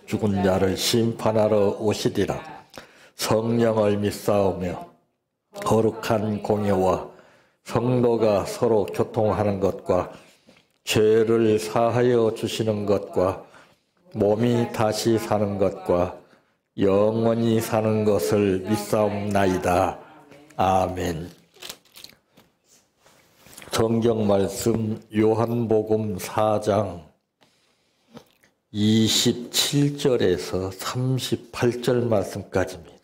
죽은 자를 심판하러 오시리라. 성령을 믿사오며 거룩한 공예와 성도가 서로 교통하는 것과 죄를 사하여 주시는 것과 몸이 다시 사는 것과 영원히 사는 것을 믿사옵나이다. 아멘. 성경 말씀 요한복음 4장 27절에서 38절 말씀까지입니다.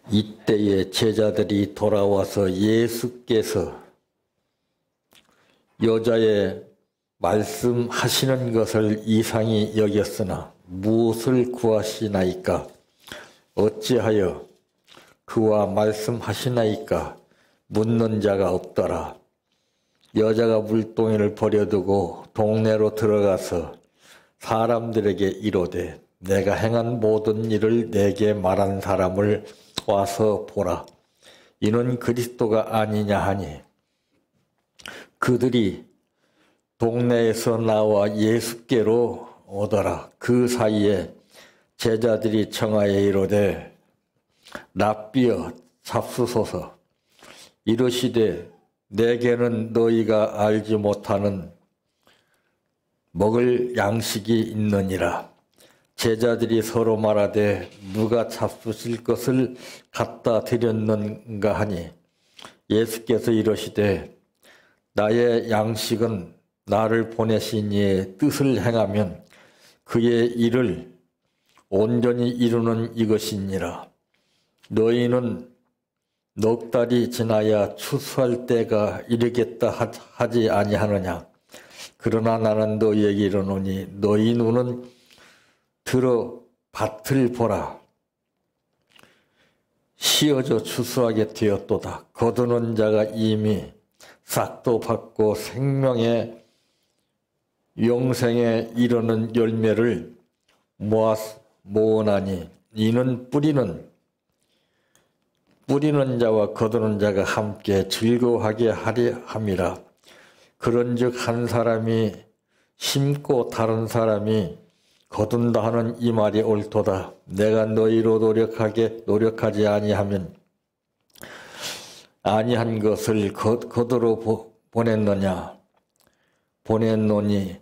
이때에 제자들이 돌아와서 예수께서 여자의 말씀하시는 것을 이상히 여겼으나 무엇을 구하시나이까? 어찌하여 그와 말씀하시나이까? 묻는 자가 없더라. 여자가 물동이를 버려두고 동네로 들어가서 사람들에게 이르되 내가 행한 모든 일을 내게 말한 사람을 와서 보라. 이는 그리스도가 아니냐 하니 그들이 동네에서 나와 예수께로 오더라. 그 사이에 제자들이 청하여 이르되 랍비여 잡수소서. 이르시되 내게는 너희가 알지 못하는 먹을 양식이 있느니라. 제자들이 서로 말하되 누가 잡수실 것을 갖다 드렸는가 하니 예수께서 이르시되 나의 양식은 나를 보내신 이의 뜻을 행하면 그의 일을 온전히 이루는 이것이니라. 너희는 넉 달이 지나야 추수할 때가 이르겠다 하지 아니하느냐. 그러나 나는 너희에게 이르노니 너희 눈은 들어 밭을 보라. 씌어져 추수하게 되었도다. 거두는 자가 이미 싹도 받고 생명의 영생에 이르는 열매를 모으나니 이는 뿌리는 자와 거두는 자가 함께 즐거워하게 하리 함이라. 그런즉 한 사람이 심고 다른 사람이 거둔다 하는 이 말이 옳도다. 내가 너희로 노력하지 아니하면 아니한 것을 거두러 보냈노니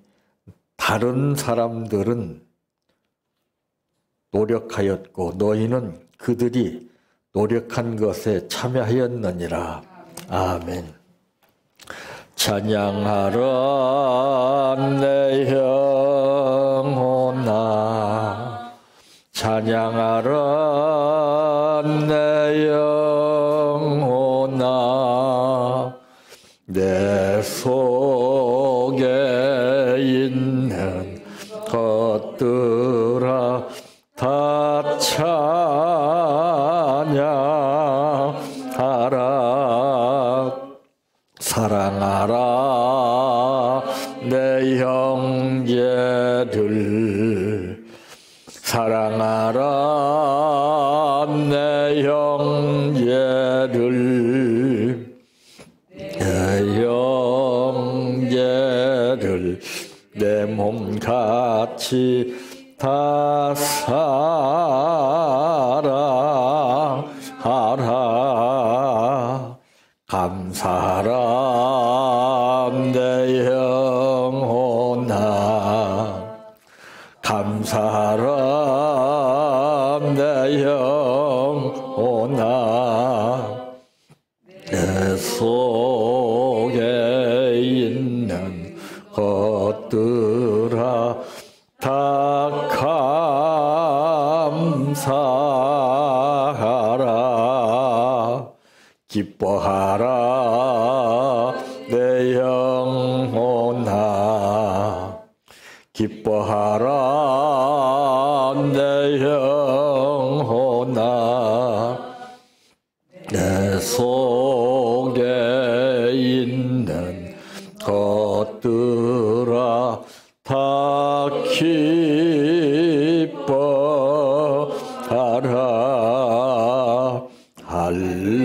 다른 사람들은 노력하였고 너희는 그들이 노력한 것에 참여하였느니라. 아멘. 찬양하라 내 영혼아, 찬양하라 내 영혼아, 내 속에 있는 것들아 다 찬양하라. 사랑하라 내 형제들, 사랑하라 내 형제들, 내 형제들 내 몸같이 다 사랑하라. 감사하라 내 영혼아, 감사하라 내 영혼아, 내 속에 있는 것들아 다 감사하라. 기뻐하라 내 영혼아, 기뻐하라 내 영혼아, 내 속에 있는 것들아 다 기뻐하라. 할렐루야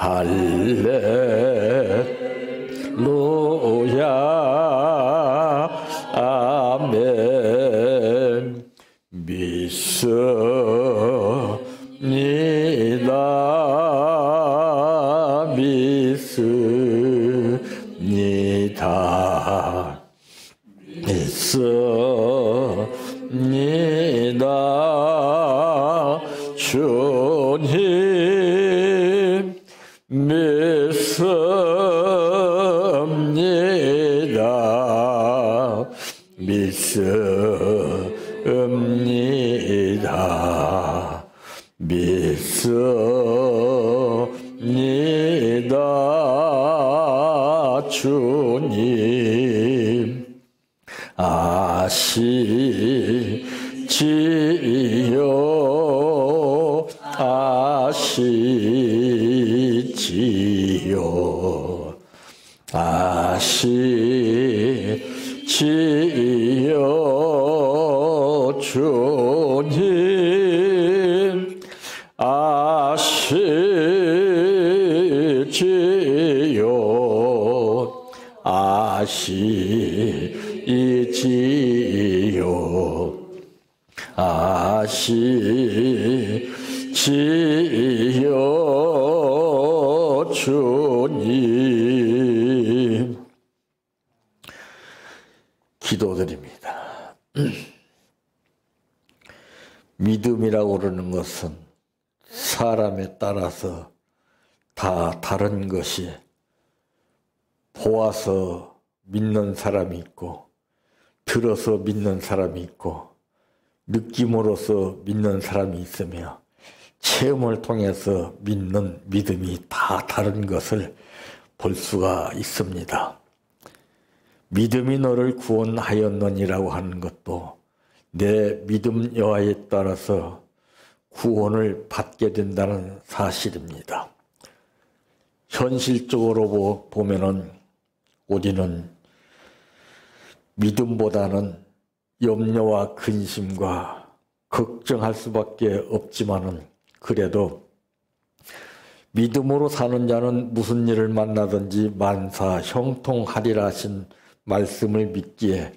할렐루야 아멘. 믿습니다 믿습니다 믿습니다 주님 믿습니다 믿습니다 믿습니다 주님 아시지요 아시지요 아시지요 주님 아시지요 아시지요 아시지요 주님. 기도드립니다. 믿음이라고 그러는 것은 사람에 따라서 다 다른 것이, 보아서 믿는 사람이 있고 들어서 믿는 사람이 있고 느낌으로서 믿는 사람이 있으며 체험을 통해서 믿는 믿음이 다 다른 것을 볼 수가 있습니다. 믿음이 너를 구원하였느니라고 하는 것도 내 믿음 여하에 따라서 구원을 받게 된다는 사실입니다. 현실적으로 보면은 우리는 믿음보다는 염려와 근심과 걱정할 수밖에 없지만은 그래도 믿음으로 사는 자는 무슨 일을 만나든지 만사 형통하리라 하신 말씀을 믿기에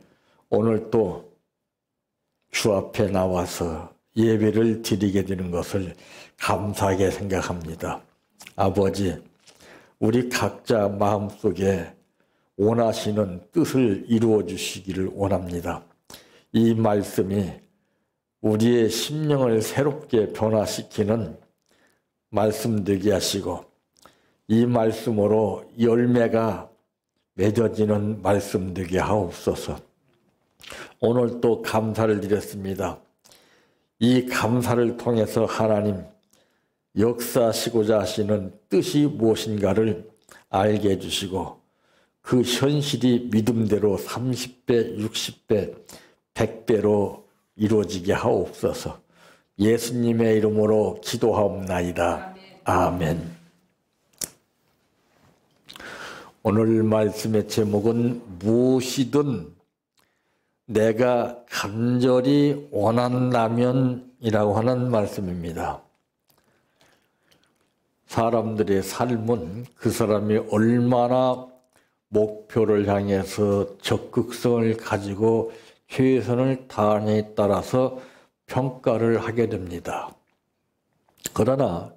오늘 또 주 앞에 나와서 예배를 드리게 되는 것을 감사하게 생각합니다. 아버지, 우리 각자 마음속에 원하시는 뜻을 이루어 주시기를 원합니다. 이 말씀이 우리의 심령을 새롭게 변화시키는 말씀 되게 하시고 이 말씀으로 열매가 맺어지는 말씀 되게 하옵소서. 오늘 또 감사를 드렸습니다. 이 감사를 통해서 하나님 역사하시고자 하시는 뜻이 무엇인가를 알게 해주시고 그 현실이 믿음대로 30배, 60배, 100배로 이루어지게 하옵소서. 예수님의 이름으로 기도하옵나이다. 아멘. 오늘 말씀의 제목은 무엇이든 내가 간절히 원한다면이라고 하는 말씀입니다. 사람들의 삶은 그 사람이 얼마나 목표를 향해서 적극성을 가지고 최선을 다하느냐에 따라서 평가를 하게 됩니다. 그러나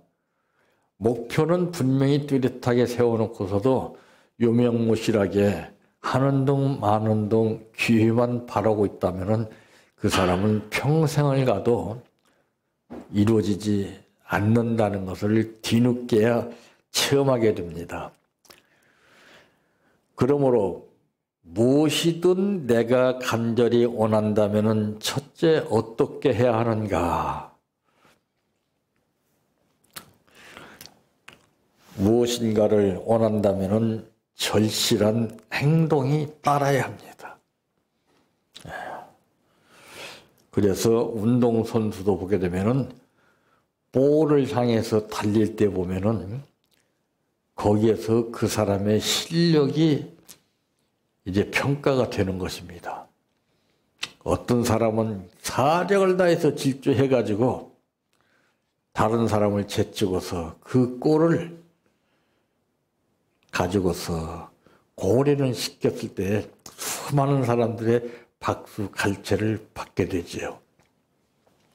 목표는 분명히 뚜렷하게 세워놓고서도 유명무실하게 하는 둥 마는 둥 기회만 바라고 있다면 그 사람은 평생을 가도 이루어지지 않는다는 것을 뒤늦게야 체험하게 됩니다. 그러므로 무엇이든 내가 간절히 원한다면 첫째 어떻게 해야 하는가? 무엇인가를 원한다면 절실한 행동이 따라야 합니다. 그래서 운동선수도 보게 되면은 볼을 향해서 달릴 때 보면은 거기에서 그 사람의 실력이 이제 평가가 되는 것입니다. 어떤 사람은 사력을 다해서 질주해가지고 다른 사람을 제치고서 그 골을 가지고서 고래를 시켰을 때 수많은 사람들의 박수 갈채를 받게 되지요.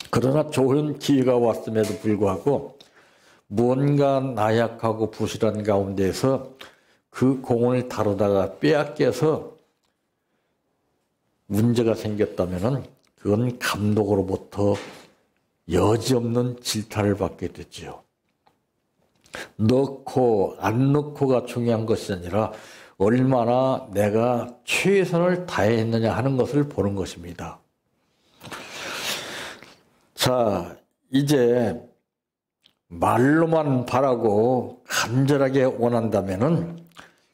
그러나 좋은 기회가 왔음에도 불구하고 무언가 나약하고 부실한 가운데서 그 공을 다루다가 빼앗겨서 문제가 생겼다면 그건 감독으로부터 여지없는 질타를 받게 되지요. 넣고 안 넣고가 중요한 것이 아니라 얼마나 내가 최선을 다했느냐 하는 것을 보는 것입니다. 자, 이제 말로만 바라고 간절하게 원한다면은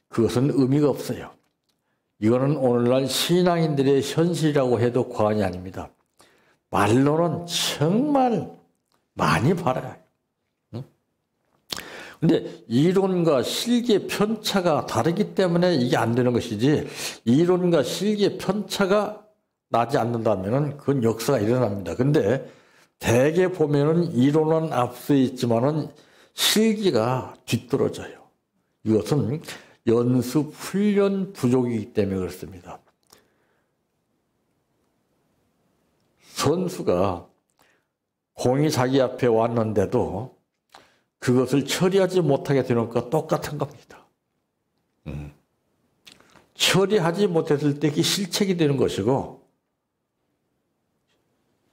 그것은 의미가 없어요. 이거는 오늘날 신앙인들의 현실이라고 해도 과언이 아닙니다. 말로는 정말 많이 바라요. 근데 이론과 실기의 편차가 다르기 때문에 이게 안 되는 것이지, 이론과 실기의 편차가 나지 않는다면 그건 역사가 일어납니다. 근데 대개 보면은 이론은 앞서 있지만은 실기가 뒤떨어져요. 이것은 연습, 훈련 부족이기 때문에 그렇습니다. 선수가 공이 자기 앞에 왔는데도 그것을 처리하지 못하게 되는 것과 똑같은 겁니다. 처리하지 못했을 때 그게 실책이 되는 것이고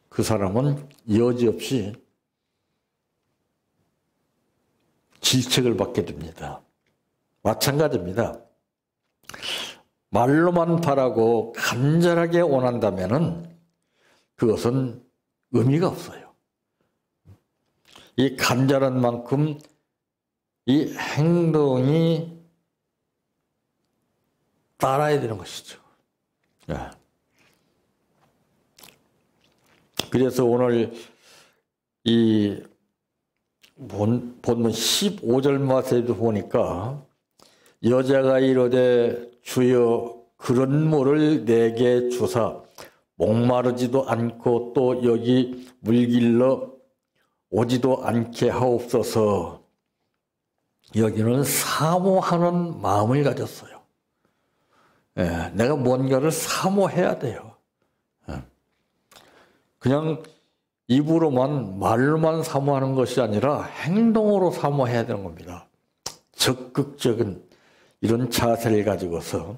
그 사람은 여지없이 질책을 받게 됩니다. 마찬가지입니다. 말로만 바라고 간절하게 원한다면은 그것은 의미가 없어요. 이 간절한 만큼 이 행동이 따라야 되는 것이죠. 그래서 오늘 이 본문 15절 말씀에도 보니까 여자가 이르되 주여 그런 물을 내게 주사 목마르지도 않고 또 여기 물길러 오지도 않게 하옵소서. 여기는 사모하는 마음을 가졌어요. 내가 뭔가를 사모해야 돼요. 그냥 입으로만 말로만 사모하는 것이 아니라 행동으로 사모해야 되는 겁니다. 적극적인 이런 자세를 가지고서.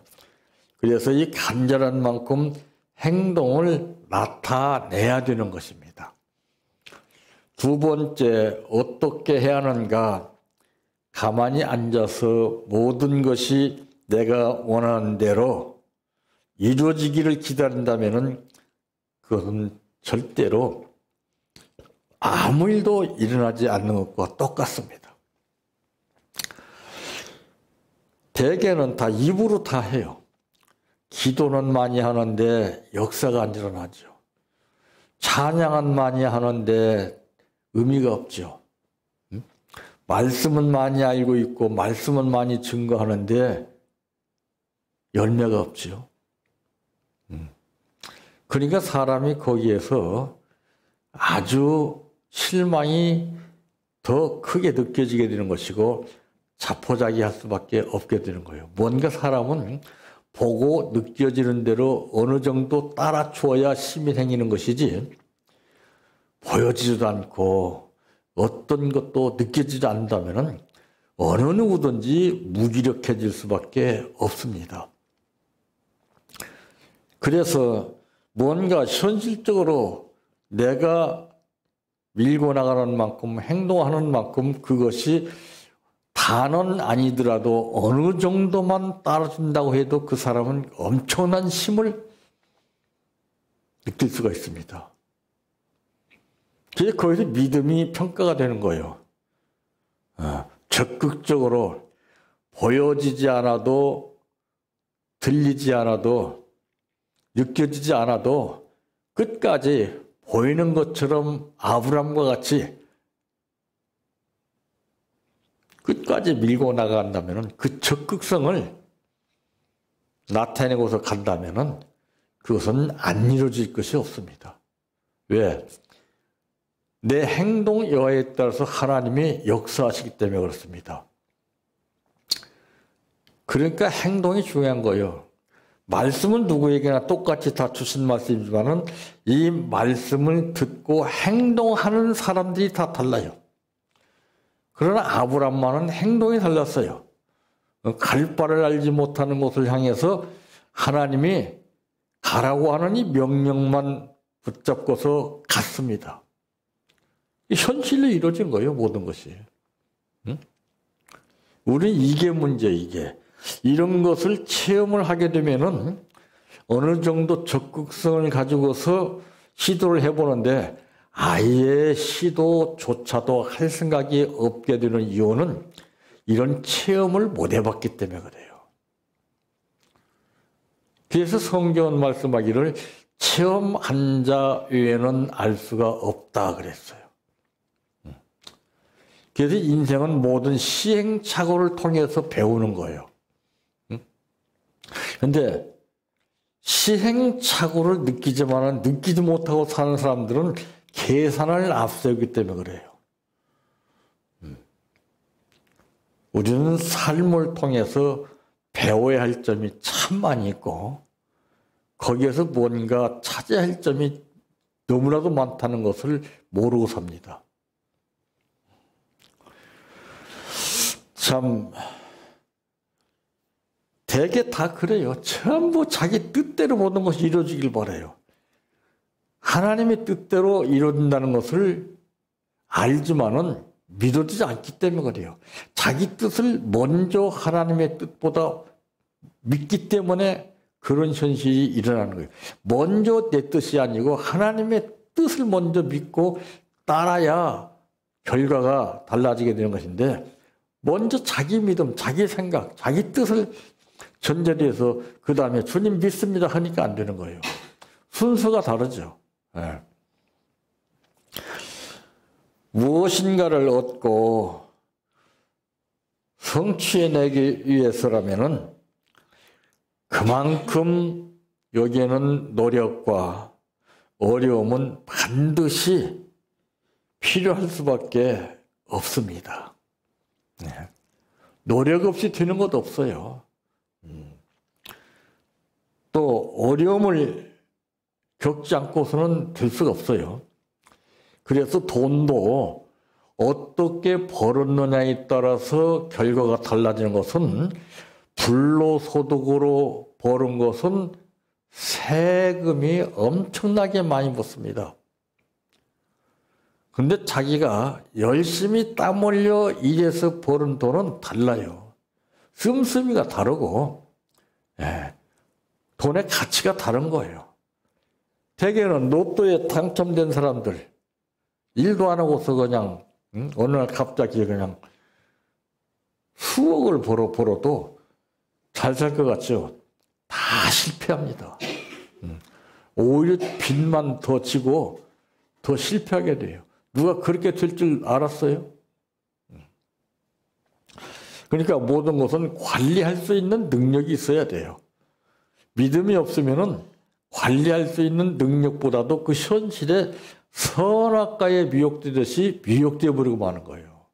그래서 이 간절한 만큼 행동을 나타내야 되는 것입니다. 두 번째, 어떻게 해야 하는가? 가만히 앉아서 모든 것이 내가 원하는 대로 이루어지기를 기다린다면 그것은 절대로 아무 일도 일어나지 않는 것과 똑같습니다. 대개는 다 입으로 다 해요. 기도는 많이 하는데 역사가 안 일어나죠. 찬양은 많이 하는데 의미가 없죠. 말씀은 많이 알고 있고 말씀은 많이 증거하는데 열매가 없죠. 그러니까 사람이 거기에서 아주 실망이 더 크게 느껴지게 되는 것이고 자포자기할 수밖에 없게 되는 거예요. 뭔가 사람은 보고 느껴지는 대로 어느 정도 따라 주어야 힘이 생기는 것이지 보여지지도 않고 어떤 것도 느껴지지 않는다면 어느 누구든지 무기력해질 수밖에 없습니다. 그래서 뭔가 현실적으로 내가 밀고 나가는 만큼 행동하는 만큼 그것이 다는 아니더라도 어느 정도만 따라준다고 해도 그 사람은 엄청난 힘을 느낄 수가 있습니다. 그래서 거기서 믿음이 평가가 되는 거예요. 적극적으로 보여지지 않아도 들리지 않아도 느껴지지 않아도 끝까지 보이는 것처럼 아브람과 같이 끝까지 밀고 나간다면 그 적극성을 나타내고서 간다면 그것은 안 이루어질 것이 없습니다. 왜? 내 행동 여하에 따라서 하나님이 역사하시기 때문에 그렇습니다. 그러니까 행동이 중요한 거예요. 말씀은 누구에게나 똑같이 다 주신 말씀이지만은 이 말씀을 듣고 행동하는 사람들이 다 달라요. 그러나 아브람만은 행동이 달랐어요. 갈 바를 알지 못하는 곳을 향해서 하나님이 가라고 하는 이 명령만 붙잡고서 갔습니다. 현실로 이루어진 거예요, 모든 것이. 응? 우리 이게 문제, 이게. 이런 것을 체험을 하게 되면은 어느 정도 적극성을 가지고서 시도를 해보는데 아예 시도조차도 할 생각이 없게 되는 이유는 이런 체험을 못 해봤기 때문에 그래요. 그래서 성경은 말씀하기를 체험한 자 외에는 알 수가 없다 그랬어요. 그래서 인생은 모든 시행착오를 통해서 배우는 거예요. 그런데 시행착오를 느끼지 못하고 사는 사람들은 계산을 앞세우기 때문에 그래요. 우리는 삶을 통해서 배워야 할 점이 참 많이 있고 거기에서 뭔가 찾아야 할 점이 너무나도 많다는 것을 모르고 삽니다. 참 대개 다 그래요. 전부 자기 뜻대로 모든 것이 이루어지길 바라요. 하나님의 뜻대로 이루어진다는 것을 알지만은 믿어지지 않기 때문에 그래요. 자기 뜻을 먼저 하나님의 뜻보다 믿기 때문에 그런 현실이 일어나는 거예요. 먼저 내 뜻이 아니고 하나님의 뜻을 먼저 믿고 따라야 결과가 달라지게 되는 것인데 먼저 자기 믿음, 자기 생각, 자기 뜻을 전제해서 그 다음에 주님 믿습니다 하니까 안 되는 거예요. 순서가 다르죠. 네. 무엇인가를 얻고 성취해내기 위해서라면은 그만큼 여기에는 노력과 어려움은 반드시 필요할 수밖에 없습니다. 네. 노력 없이 되는 것도 없어요. 또 어려움을 겪지 않고서는 될 수가 없어요. 그래서 돈도 어떻게 벌었느냐에 따라서 결과가 달라지는 것은 불로소득으로 버는 것은 세금이 엄청나게 많이 붙습니다. 근데 자기가 열심히 땀 흘려 일해서 버는 돈은 달라요. 씀씀이가 다르고 돈의 가치가 다른 거예요. 대개는 로또에 당첨된 사람들 일도 안 하고서 그냥 어느 날 갑자기 그냥 수억을 벌어도 잘 살 것 같죠? 다 실패합니다. 오히려 빚만 더 지고 더 실패하게 돼요. 누가 그렇게 될 줄 알았어요? 그러니까 모든 것은 관리할 수 있는 능력이 있어야 돼요. 믿음이 없으면은 관리할 수 있는 능력보다도 그 현실에 선악과에 미혹되듯이 미혹되어 버리고 마는 거예요.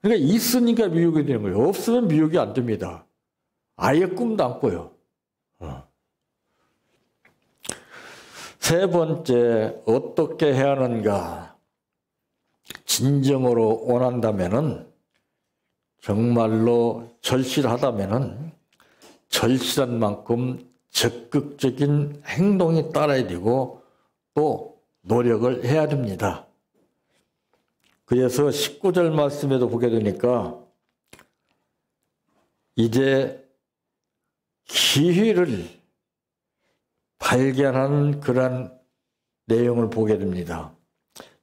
그러니까 있으니까 미혹이 되는 거예요. 없으면 미혹이 안 됩니다. 아예 꿈도 안 꿔요. 세 번째, 어떻게 해야 하는가? 진정으로 원한다면은, 정말로 절실하다면은, 절실한 만큼 적극적인 행동이 따라야 되고, 또 노력을 해야 됩니다. 그래서 19절 말씀에도 보게 되니까, 이제 기회를 발견한 그런 내용을 보게 됩니다.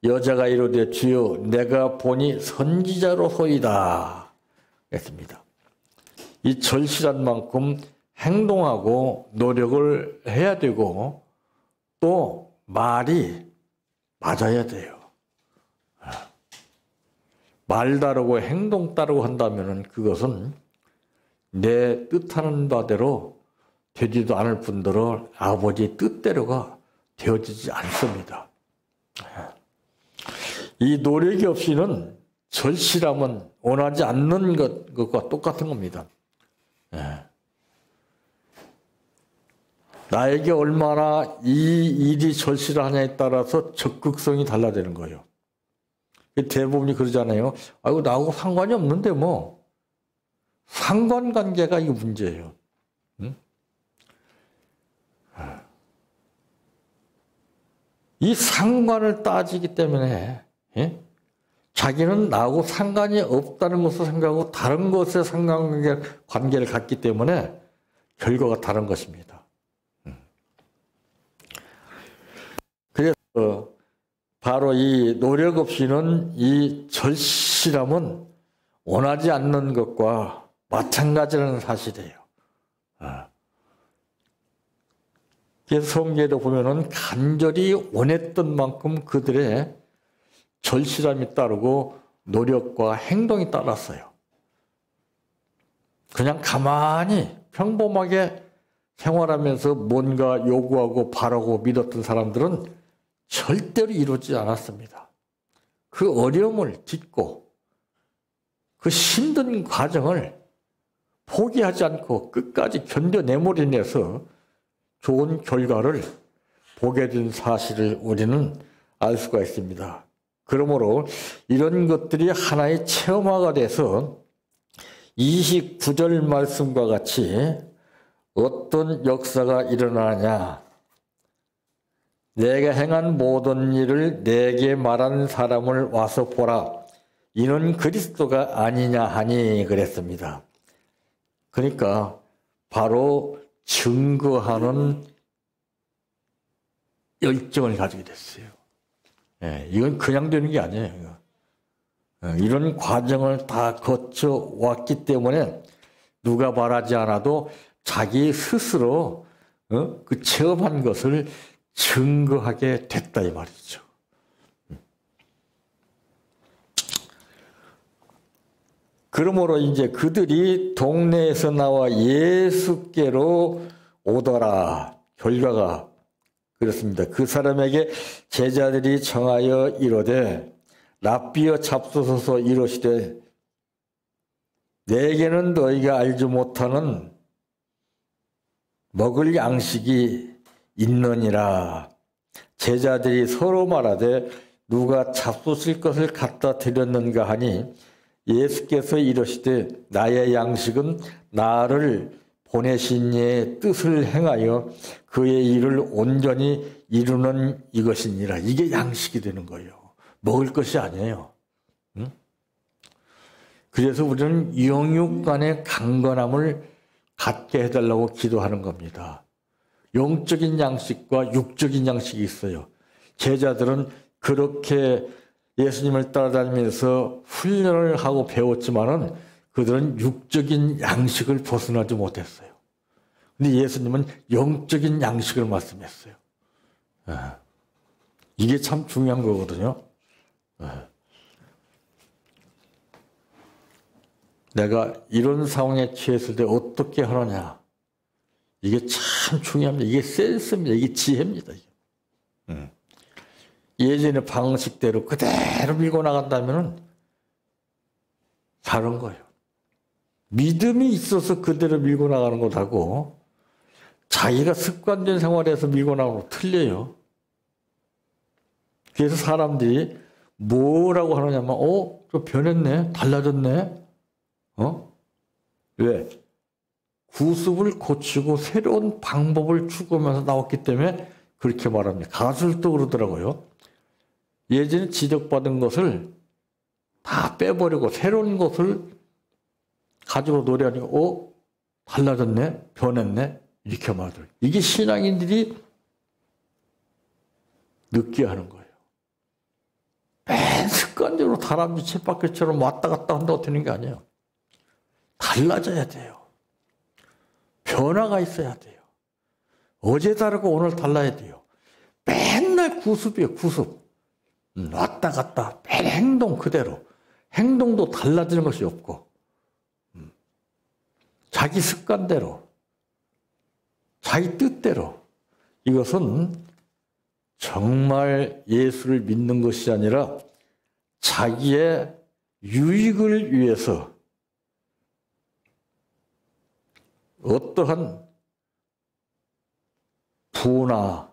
여자가 이르되 주여 내가 보니 선지자로소이다 했습니다. 이 절실한 만큼 행동하고 노력을 해야 되고 또 말이 맞아야 돼요. 말 다르고 행동 따르고 한다면 그것은 내 뜻하는 바대로 되지도 않을 뿐더러 아버지의 뜻대로가 되어지지 않습니다. 이 노력이 없이는 절실함은 원하지 않는 것과 똑같은 겁니다. 예. 나에게 얼마나 이 일이 절실하냐에 따라서 적극성이 달라지는 거예요. 대부분이 그러잖아요. 아이고, 나하고 상관이 없는데 뭐. 상관관계가 이게 문제예요. 응? 이 상관을 따지기 때문에, 예? 자기는 나하고 상관이 없다는 것을 생각하고 다른 것에 상관관계를 갖기 때문에 결과가 다른 것입니다. 그래서 바로 이 노력 없이는 이 절실함은 원하지 않는 것과 마찬가지라는 사실이에요. 그래서 성경에도 보면은 간절히 원했던 만큼 그들의 절실함이 따르고 노력과 행동이 따랐어요. 그냥 가만히 평범하게 생활하면서 뭔가 요구하고 바라고 믿었던 사람들은 절대로 이루지 않았습니다. 그 어려움을 딛고 그 힘든 과정을 포기하지 않고 끝까지 견뎌내므로 좋은 결과를 보게 된 사실을 우리는 알 수가 있습니다. 그러므로 이런 것들이 하나의 체험화가 돼서 29절 말씀과 같이 어떤 역사가 일어나냐. 내가 행한 모든 일을 내게 말한 사람을 와서 보라. 이는 그리스도가 아니냐 하니 그랬습니다. 그러니까 바로 증거하는 열정을 가지게 됐어요. 예, 이건 그냥 되는 게 아니에요. 이런 과정을 다 거쳐왔기 때문에 누가 말하지 않아도 자기 스스로 그 체험한 것을 증거하게 됐다 이 말이죠. 그러므로 이제 그들이 동네에서 나와 예수께로 오더라. 결과가 그렇습니다. 그 사람에게 제자들이 청하여 이르되 랍비여 잡수소서 이르시되 내게는 너희가 알지 못하는 먹을 양식이 있느니라. 제자들이 서로 말하되 누가 잡수실 것을 갖다 드렸는가 하니 예수께서 이르시되 나의 양식은 나를 보내신 이의 뜻을 행하여 그의 일을 온전히 이루는 이것이니라. 이게 양식이 되는 거예요. 먹을 것이 아니에요. 응? 그래서 우리는 영육 간의 강건함을 갖게 해달라고 기도하는 겁니다. 영적인 양식과 육적인 양식이 있어요. 제자들은 그렇게 예수님을 따라다니면서 훈련을 하고 배웠지만은 그들은 육적인 양식을 벗어나지 못했어요. 근데 예수님은 영적인 양식을 말씀했어요. 이게 참 중요한 거거든요. 내가 이런 상황에 처했을 때 어떻게 하느냐. 이게 참 중요합니다. 이게 센스입니다. 이게 지혜입니다. 예전의 방식대로 그대로 밀고 나간다면 다른 거예요. 믿음이 있어서 그대로 밀고 나가는 것하고 자기가 습관된 생활에서 밀고 나가는 거 틀려요. 그래서 사람들이 뭐라고 하느냐면 저 변했네. 달라졌네. 왜? 구습을 고치고 새로운 방법을 추구하면서 나왔기 때문에 그렇게 말합니다. 가수도 그러더라고요. 예전에 지적받은 것을 다 빼버리고 새로운 것을 가지고 노래하니까 달라졌네, 변했네 이렇게 말들. 이게 신앙인들이 느껴하는 거예요. 맨 습관대로 다람쥐 쳇바퀴처럼 왔다 갔다 한다고 되는 게 아니에요. 달라져야 돼요. 변화가 있어야 돼요. 어제 다르고 오늘 달라야 돼요. 맨날 구습이에요. 구습. 왔다 갔다 맨 행동 그대로. 행동도 달라지는 것이 없고 자기 습관대로 자기 뜻대로. 이것은 정말 예수를 믿는 것이 아니라 자기의 유익을 위해서 어떠한 부나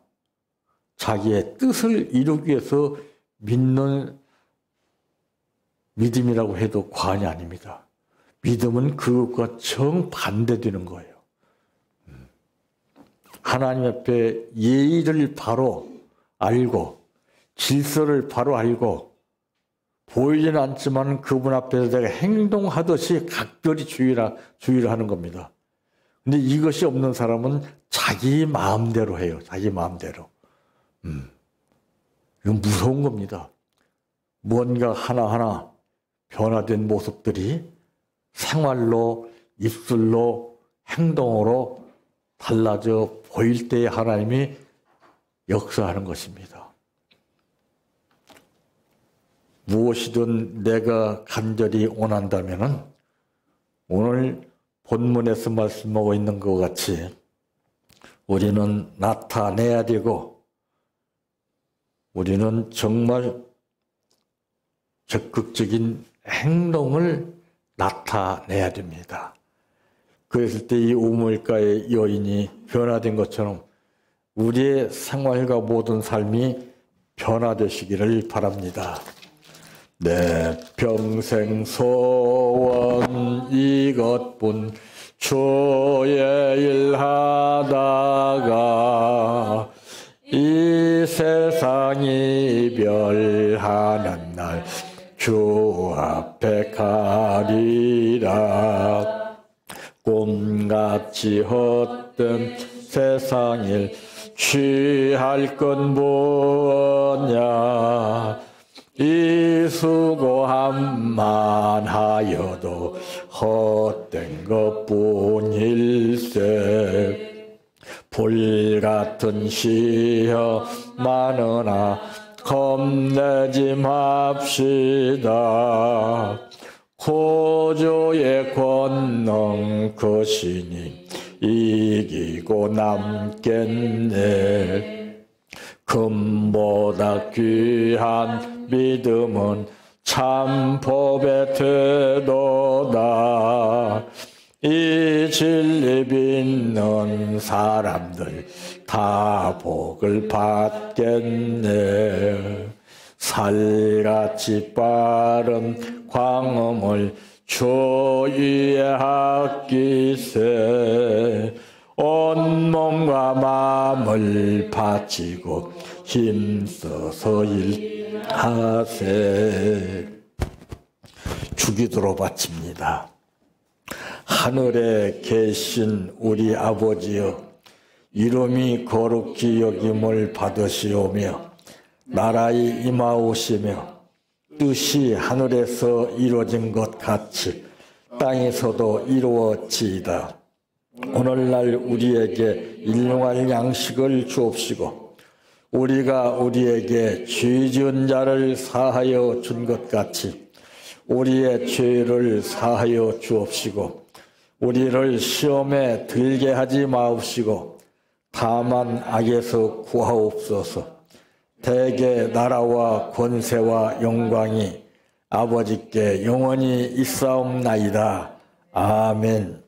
자기의 뜻을 이루기 위해서 믿는 믿음이라고 해도 과언이 아닙니다. 믿음은 그것과 정반대되는 거예요. 하나님 앞에 예의를 바로 알고 질서를 바로 알고 보이지는 않지만 그분 앞에서 내가 행동하듯이 각별히 주의를 하는 겁니다. 근데 이것이 없는 사람은 자기 마음대로 해요. 자기 마음대로. 이건 무서운 겁니다. 뭔가 하나하나 변화된 모습들이 생활로, 입술로, 행동으로 달라져 보일 때에 하나님이 역사하는 것입니다. 무엇이든 내가 간절히 원한다면은 오늘 본문에서 말씀하고 있는 것 같이 우리는 나타내야 되고 우리는 정말 적극적인 행동을 나타내야 됩니다. 그랬을 때 이 우물가의 여인이 변화된 것처럼 우리의 생활과 모든 삶이 변화되시기를 바랍니다. 내 평생 소원 이것뿐 주의 일하다가 이 세상 이별하는 날 주 앞에 가리라. 꿈같이 헛된 세상일 취할 건 뭐냐. 이 수고함만 하여도 헛된 것뿐일세. 불같은 시험 많으나 겁내지 맙시다. 구주의 권능 크시니 이기고 남겠네. 금보다 귀한 믿음은 참 법의 태도다. 이 진리 믿는 사람들 다 복을 받겠네. 살같이 빠른 광음을 주위에 아끼세. 온몸과 마음을 바치고 힘써서 일하세. 주기도로 바칩니다. 하늘에 계신 우리 아버지여, 이름이 거룩히 여김을 받으시오며 나라의 임하오시며 뜻이 하늘에서 이루어진 것 같이 땅에서도 이루어지이다. 오늘날 우리에게 일용할 양식을 주옵시고 우리가 우리에게 죄 지은 자를 사하여 준 것 같이 우리의 죄를 사하여 주옵시고 우리를 시험에 들게 하지 마옵시고 다만 악에서 구하옵소서. 대개 나라와 권세와 영광이 아버지께 영원히 있사옵나이다. 아멘.